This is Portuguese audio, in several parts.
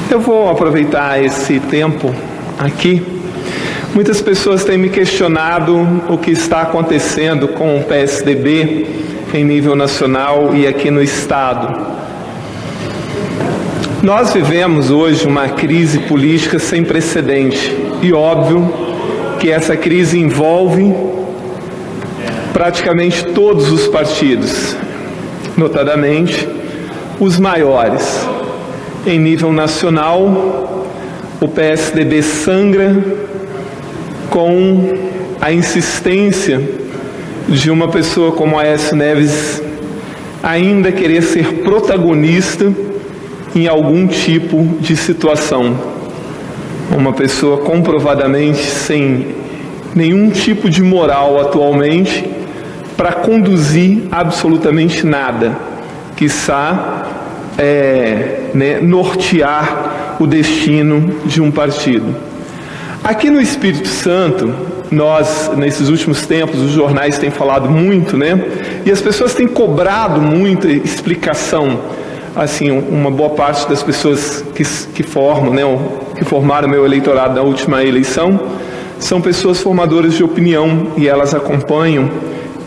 Eu vou aproveitar esse tempo aqui. Muitas pessoas têm me questionado o que está acontecendo com o PSDB em nível nacional e aqui no Estado. Nós vivemos hoje uma crise política sem precedente e óbvio que essa crise envolve praticamente todos os partidos, notadamente os maiores. Em nível nacional, o PSDB sangra com a insistência de uma pessoa como Aécio Neves ainda querer ser protagonista em algum tipo de situação. Uma pessoa comprovadamente sem nenhum tipo de moral atualmente para conduzir absolutamente nada, quiçá nortear o destino de um partido. Aqui no Espírito Santo, nós, nesses últimos tempos, os jornais têm falado muito, e as pessoas têm cobrado muita explicação. Assim, uma boa parte das pessoas que formaram meu eleitorado na última eleição, são pessoas formadoras de opinião, e elas acompanham,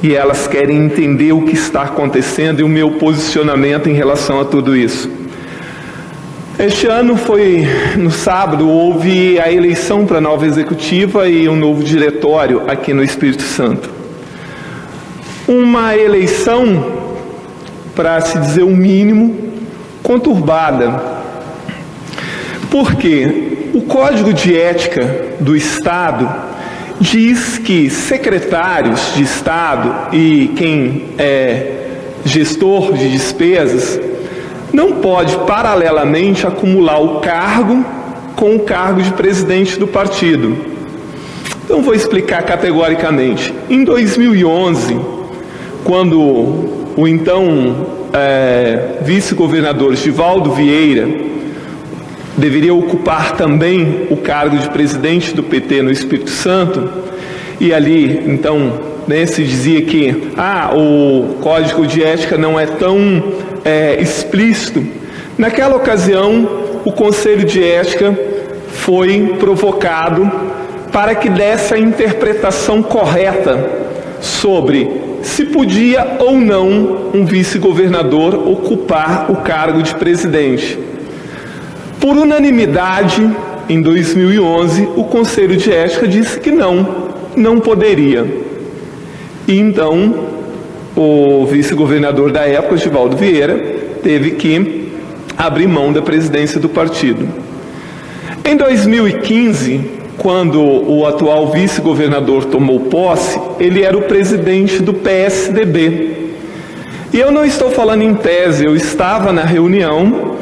e elas querem entender o que está acontecendo e o meu posicionamento em relação a tudo isso. Este ano no sábado, houve a eleição para a nova executiva e um novo diretório aqui no Espírito Santo. Uma eleição, para se dizer o mínimo, conturbada. Porque o Código de Ética do Estado diz que secretários de Estado e quem é gestor de despesas não pode, paralelamente, acumular o cargo com o cargo de presidente do partido. Então, vou explicar categoricamente. Em 2011, quando o então vice-governador Givaldo Vieira deveria ocupar também o cargo de presidente do PT no Espírito Santo, e ali, então, se dizia que o Código de Ética não é tão explícito. Naquela ocasião, o Conselho de Ética foi provocado para que desse a interpretação correta sobre se podia ou não um vice-governador ocupar o cargo de presidente. Por unanimidade, em 2011, o Conselho de Ética disse que não poderia. E então, o vice-governador da época, Givaldo Vieira, teve que abrir mão da presidência do partido. Em 2015, quando o atual vice-governador tomou posse, ele era o presidente do PSDB. E eu não estou falando em tese, eu estava na reunião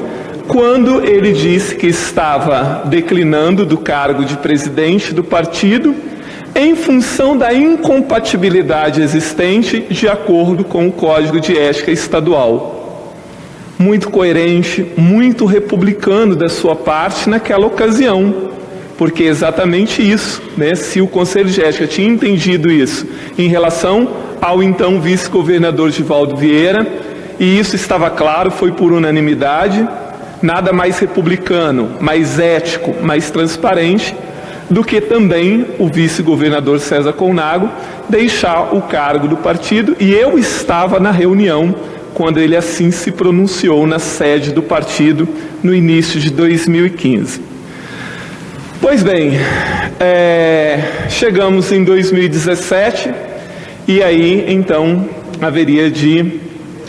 quando ele disse que estava declinando do cargo de presidente do partido em função da incompatibilidade existente de acordo com o Código de Ética Estadual. Muito coerente, muito republicano da sua parte naquela ocasião, porque é exatamente isso, se o Conselho de Ética tinha entendido isso em relação ao então vice-governador Givaldo Vieira, e isso estava claro, foi por unanimidade. Nada mais republicano, mais ético, mais transparente do que também o vice-governador César Colnago deixar o cargo do partido, e eu estava na reunião quando ele assim se pronunciou na sede do partido no início de 2015. Pois bem, chegamos em 2017 e aí então haveria de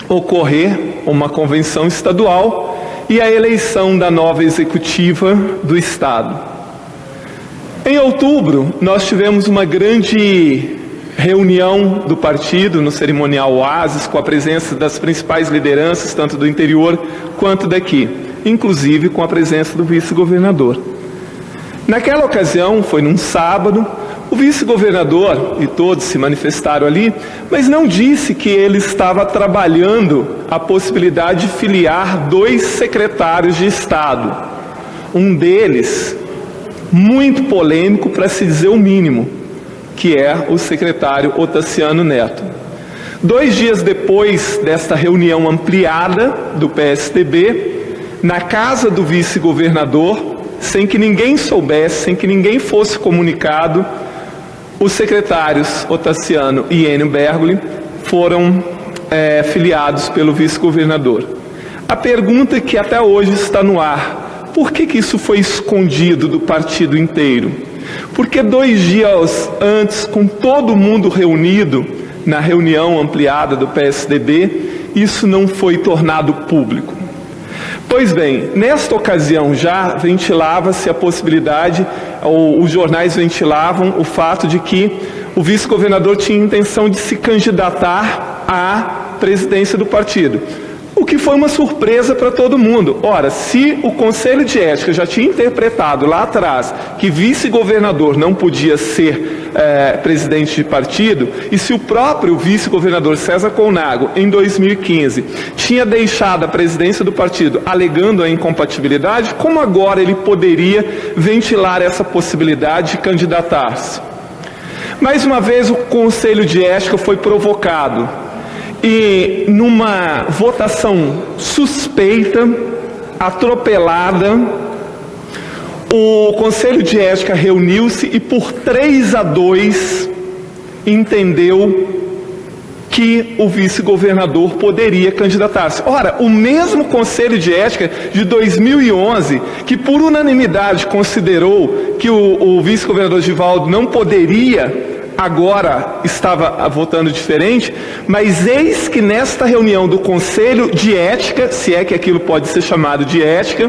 ocorrer uma convenção estadual e a eleição da nova executiva do Estado. Em outubro, nós tivemos uma grande reunião do partido no cerimonial Oasis, com a presença das principais lideranças, tanto do interior quanto daqui, inclusive com a presença do vice-governador. Naquela ocasião, foi num sábado, o vice-governador, e todos se manifestaram ali, mas não disse que ele estava trabalhando a possibilidade de filiar 2 secretários de Estado. Um deles, muito polêmico para se dizer o mínimo, que é o secretário Otaciano Neto. 2 dias depois desta reunião ampliada do PSDB, na casa do vice-governador, sem que ninguém soubesse, sem que ninguém fosse comunicado, os secretários Otaciano e Enio Bergoli foram filiados pelo vice-governador. A pergunta que até hoje está no ar: por que isso foi escondido do partido inteiro? Porque 2 dias antes, com todo mundo reunido na reunião ampliada do PSDB, isso não foi tornado público. Pois bem, nesta ocasião já ventilava-se a possibilidade, ou os jornais ventilavam o fato de que o vice-governador tinha intenção de se candidatar à presidência do partido. O que foi uma surpresa para todo mundo. Ora, se o Conselho de Ética já tinha interpretado lá atrás que vice-governador não podia ser presidente de partido, e se o próprio vice-governador César Colnago, em 2015, tinha deixado a presidência do partido alegando a incompatibilidade, como agora ele poderia ventilar essa possibilidade de candidatar-se? Mais uma vez, o Conselho de Ética foi provocado. E numa votação suspeita, atropelada, o Conselho de Ética reuniu-se e por 3-2 entendeu que o vice-governador poderia candidatar-se. Ora, o mesmo Conselho de Ética de 2011, que por unanimidade considerou que o vice-governador Givaldo não poderia, agora estava votando diferente, mas eis que nesta reunião do Conselho de Ética, se é que aquilo pode ser chamado de ética,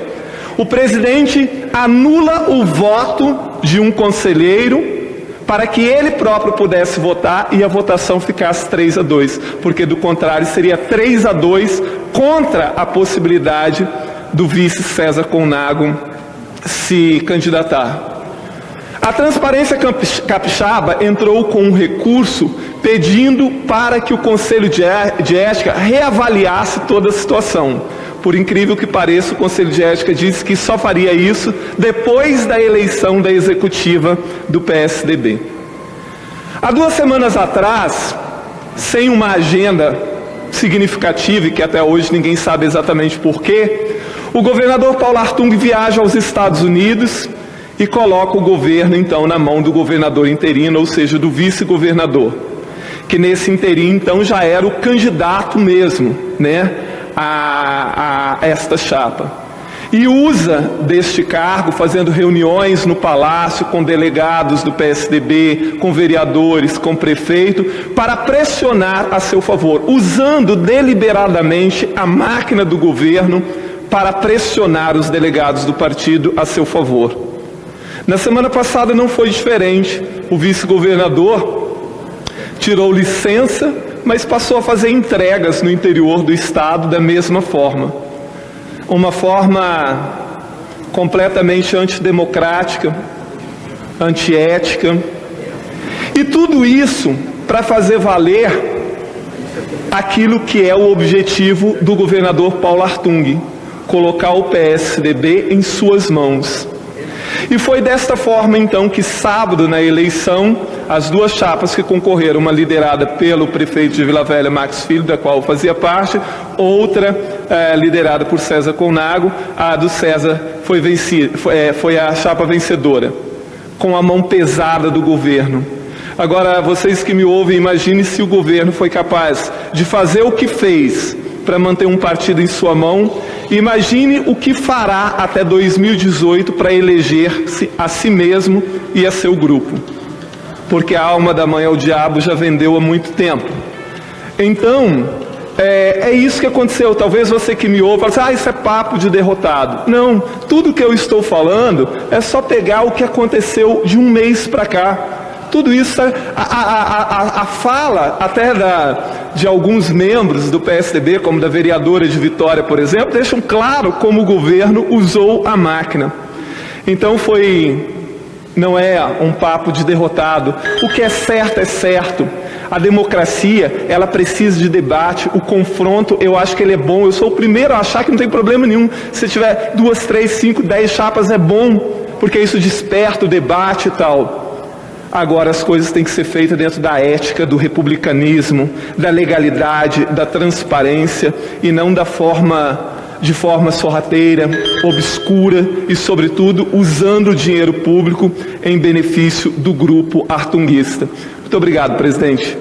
o presidente anula o voto de um conselheiro para que ele próprio pudesse votar e a votação ficasse 3-2, porque do contrário seria 3-2 contra a possibilidade do vice César Colnago se candidatar. A Transparência Capixaba entrou com um recurso pedindo para que o Conselho de Ética reavaliasse toda a situação. Por incrível que pareça, o Conselho de Ética disse que só faria isso depois da eleição da executiva do PSDB. Há 2 semanas atrás, sem uma agenda significativa, e que até hoje ninguém sabe exatamente porquê, o governador Paulo Artung viaja aos Estados Unidos e coloca o governo, então, na mão do governador interino, ou seja, do vice-governador, que nesse interino, então, já era o candidato mesmo, né, a esta chapa. E usa deste cargo, fazendo reuniões no Palácio com delegados do PSDB, com vereadores, com prefeito, para pressionar a seu favor, usando deliberadamente a máquina do governo para pressionar os delegados do partido a seu favor. Na semana passada não foi diferente. O vice-governador tirou licença, mas passou a fazer entregas no interior do estado da mesma forma. Uma forma completamente antidemocrática, antiética. E tudo isso para fazer valer aquilo que é o objetivo do governador Paulo Artung: colocar o PSDB em suas mãos. E foi desta forma, então, que sábado, na eleição, as 2 chapas que concorreram, uma liderada pelo prefeito de Vila Velha, Max Filho, da qual eu fazia parte, outra liderada por César Colnago, a do César foi a chapa vencedora, com a mão pesada do governo. Agora, vocês que me ouvem, imagine se o governo foi capaz de fazer o que fez para manter um partido em sua mão. Imagine o que fará até 2018 para eleger-se a si mesmo e a seu grupo. Porque a alma da mãe ao diabo já vendeu há muito tempo. Então, é isso que aconteceu. Talvez você que me ouve fale assim: isso é papo de derrotado. Não, tudo que eu estou falando é só pegar o que aconteceu de um mês para cá. Tudo isso, a fala até de alguns membros do PSDB, como da vereadora de Vitória, por exemplo, deixam claro como o governo usou a máquina. Então não é um papo de derrotado. O que é certo. A democracia, ela precisa de debate, o confronto, eu acho que ele é bom. Eu sou o primeiro a achar que não tem problema nenhum. Se tiver 2, 3, 5, 10 chapas é bom, porque isso desperta o debate e tal. Agora as coisas têm que ser feitas dentro da ética, do republicanismo, da legalidade, da transparência, e não da forma de forma sorrateira, obscura e, sobretudo, usando o dinheiro público em benefício do grupo artunguista. Muito obrigado, presidente.